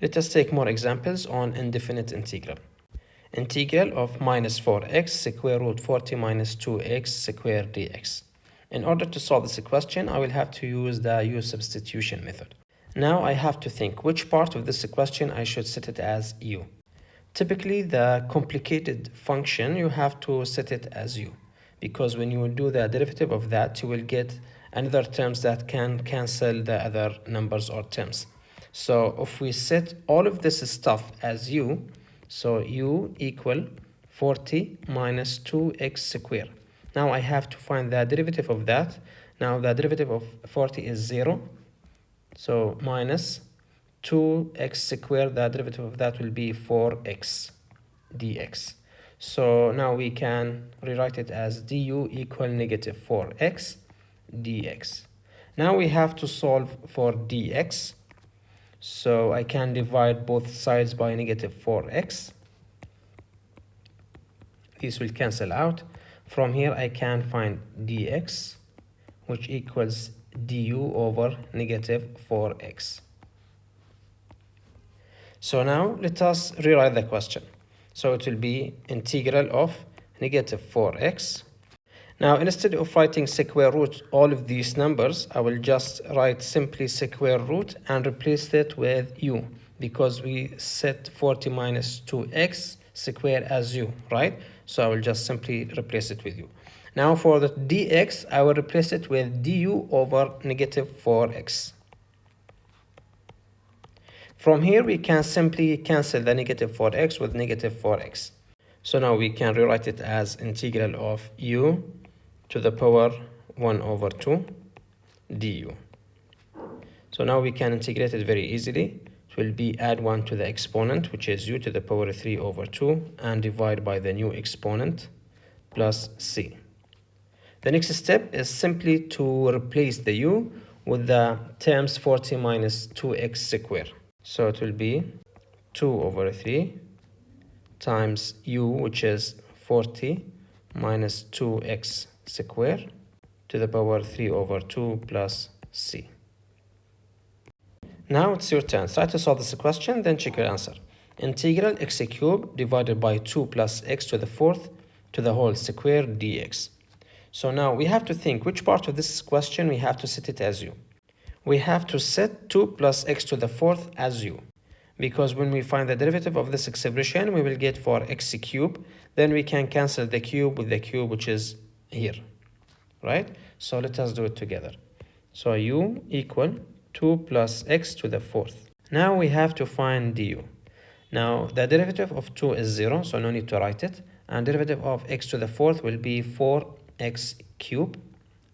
Let us take more examples on indefinite integral. Integral of minus 4x square root 40 minus 2x square dx. In order to solve this question, I will have to use the substitution method. Now I have to think which part of this question I should set it as u. Typically, the complicated function, you have to set it as u, because when you will do the derivative of that, you will get another terms that can cancel the other numbers or terms. So if we set all of this stuff as u, so u equal 40 minus 2x squared. Now I have to find the derivative of that. Now the derivative of 40 is 0. So minus 2x squared, the derivative of that will be 4x dx. So now we can rewrite it as du equal negative 4x dx. Now we have to solve for dx. So I can divide both sides by negative 4x. This will cancel out. From here I can find dx, which equals du over negative 4x. So now let us rewrite the question. So it will be integral of negative 4x. Now instead of writing square root all of these numbers, I will just write simply square root and replace it with u, because we set 40 minus 2x squared as u, right? So I will just simply replace it with u. Now for the dx, I will replace it with du over negative 4x. From here, we can simply cancel the negative 4x with negative 4x. So now we can rewrite it as integral of u to the power 1 over 2 du. So now we can integrate it very easily. It will be add 1 to the exponent, which is u to the power 3 over 2, and divide by the new exponent plus c. The next step is simply to replace the u with the terms 40 minus 2x squared. So it will be 2 over 3 times u, which is 40 minus 2x squared to the power 3 over 2 plus c. Now it's your turn. Try to solve this question, then check your answer. Integral x cubed divided by 2 plus x to the fourth to the whole square dx. So now we have to think which part of this question we have to set it as u. We have to set 2 plus x to the fourth as u, because when we find the derivative of this expression, we will get for x cubed. Then we can cancel the cube with the cube, which is here, right? So let us do it together. So u equal 2 plus x to the fourth. Now we have to find du. Now the derivative of 2 is 0, so no need to write it. And derivative of x to the fourth will be 4x cubed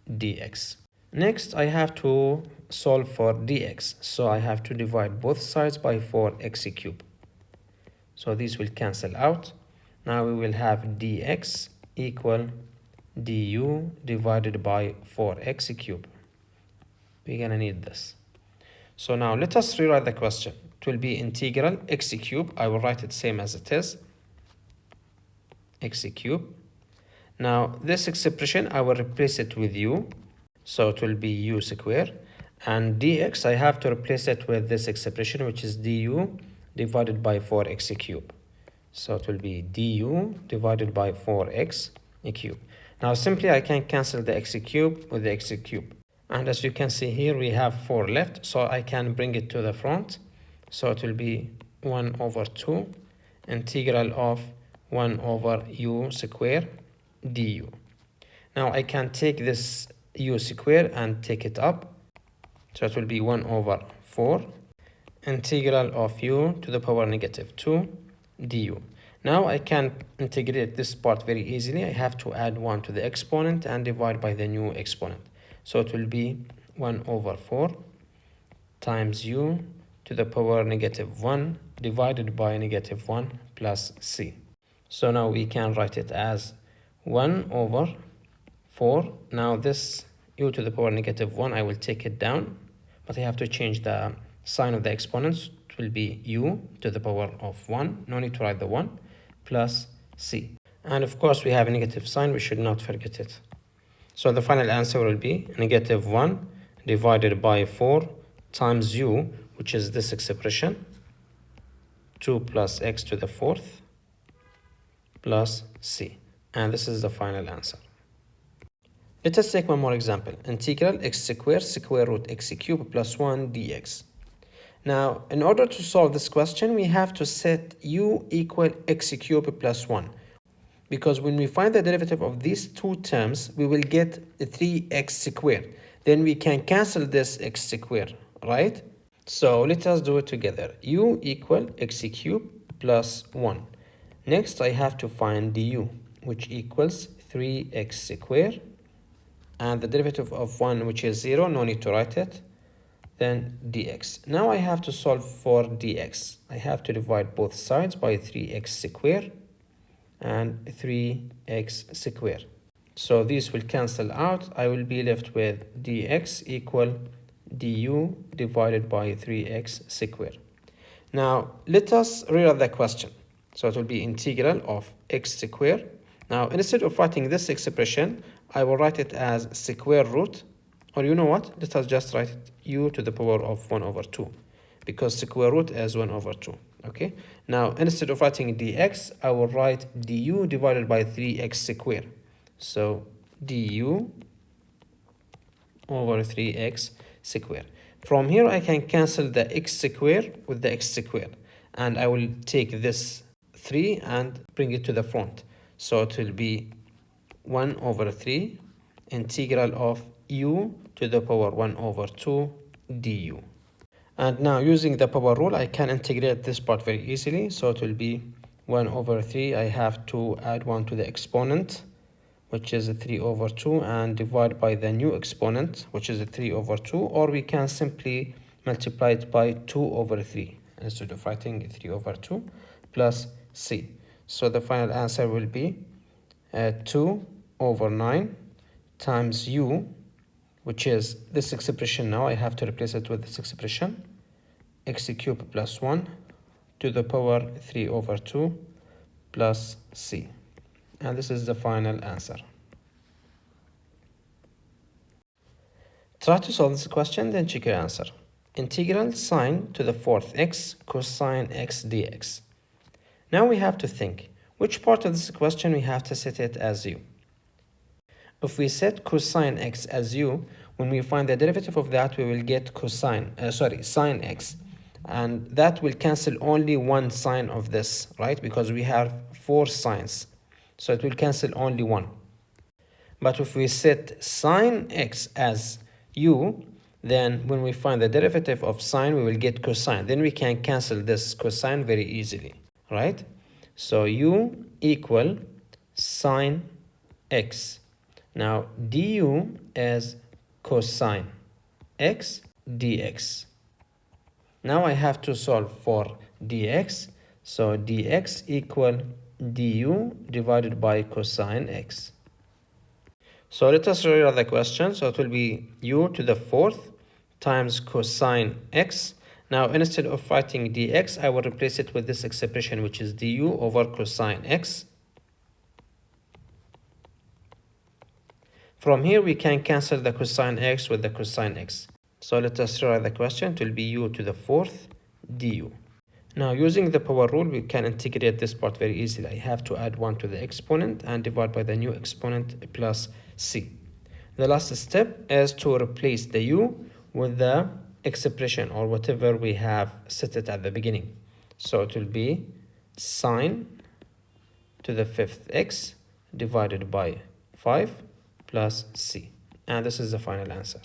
dx. Next, I have to solve for dx. So I have to divide both sides by 4x cubed. So these will cancel out. Now we will have dx equal du divided by 4x cubed. We're gonna need this. So now let us rewrite the question. It will be integral x cubed. I will write it same as it is. X cubed. Now this expression, I will replace it with u. So it will be u squared. And dx, I have to replace it with this expression, which is du divided by 4x cubed. So it will be du divided by 4x cubed. Now simply I can cancel the x cubed with the x cubed. And as you can see here, we have 4 left. So I can bring it to the front. So it will be 1 over 2 integral of 1 over u squared du. Now I can take this u squared and take it up. So it will be 1 over 4 integral of u to the power negative 2 du. Now I can integrate this part very easily. I have to add 1 to the exponent and divide by the new exponent. So it will be 1 over 4 times u to the power negative 1 divided by negative 1 plus c. So now we can write it as 1 over 4. Now this u to the power negative 1, I will take it down, but I have to change the sign of the exponents. It will be u to the power of 1. No need to write the 1 plus c. And of course, we have a negative sign. We should not forget it. So the final answer will be negative 1 divided by 4 times u, which is this expression, 2 plus x to the fourth plus c. And this is the final answer. Let us take one more example. Integral x squared square root x cubed plus 1 dx. Now, in order to solve this question, we have to set u equal x cubed plus 1. Because when we find the derivative of these two terms, we will get 3x squared. Then we can cancel this x squared, right? So let us do it together. U equal x cubed plus 1. Next, I have to find du, which equals 3x squared. And the derivative of 1, which is 0, no need to write it. Then dx. Now I have to solve for dx. I have to divide both sides by 3x squared and 3x squared. So these will cancel out. I will be left with dx equal du divided by 3x squared. Now let us rewrite the question. So it will be integral of x squared. Now instead of writing this expression, I will write it as square root, or you know what? Let us just write it u to the power of 1 over 2, because square root is 1 over 2. Okay. Now instead of writing dx, I will write du divided by 3x squared. So du over 3x squared. From here, I can cancel the x squared with the x squared, and I will take this 3 and bring it to the front. So it will be 1 over 3 integral of u to the power 1 over 2 du. And now using the power rule, I can integrate this part very easily. So it will be 1 over 3. I have to add 1 to the exponent, which is 3 over 2, and divide by the new exponent, which is 3 over 2, or we can simply multiply it by 2 over 3 instead of writing 3 over 2 plus c. So the final answer will be 2 over 9 times u, which is this expression. Now I have to replace it with this expression, x cubed plus 1 to the power 3 over 2 plus c. And this is the final answer. Try to solve this question, then check your answer. Integral sine to the fourth x cosine x dx. Now we have to think, which part of this question we have to set it as u. If we set cosine x as u, when we find the derivative of that, we will get sine x. And that will cancel only one sine of this, right? Because we have 4 sines. So it will cancel only 1. But if we set sine x as u, then when we find the derivative of sine, we will get cosine. Then we can cancel this cosine very easily, right? So u equal sine x. Now du is cosine x dx. Now I have to solve for dx. So dx equal du divided by cosine x. So let us rewrite the question. So it will be u to the fourth times cosine x. Now instead of writing dx, I will replace it with this expression, which is du over cosine x. From here, we can cancel the cosine x with the cosine x. So let us rewrite the question. It will be u to the fourth du. Now, using the power rule, we can integrate this part very easily. I have to add 1 to the exponent and divide by the new exponent plus c. The last step is to replace the u with the expression or whatever we have set it at the beginning. So it will be sine to the fifth x divided by 5 plus c. And this is the final answer.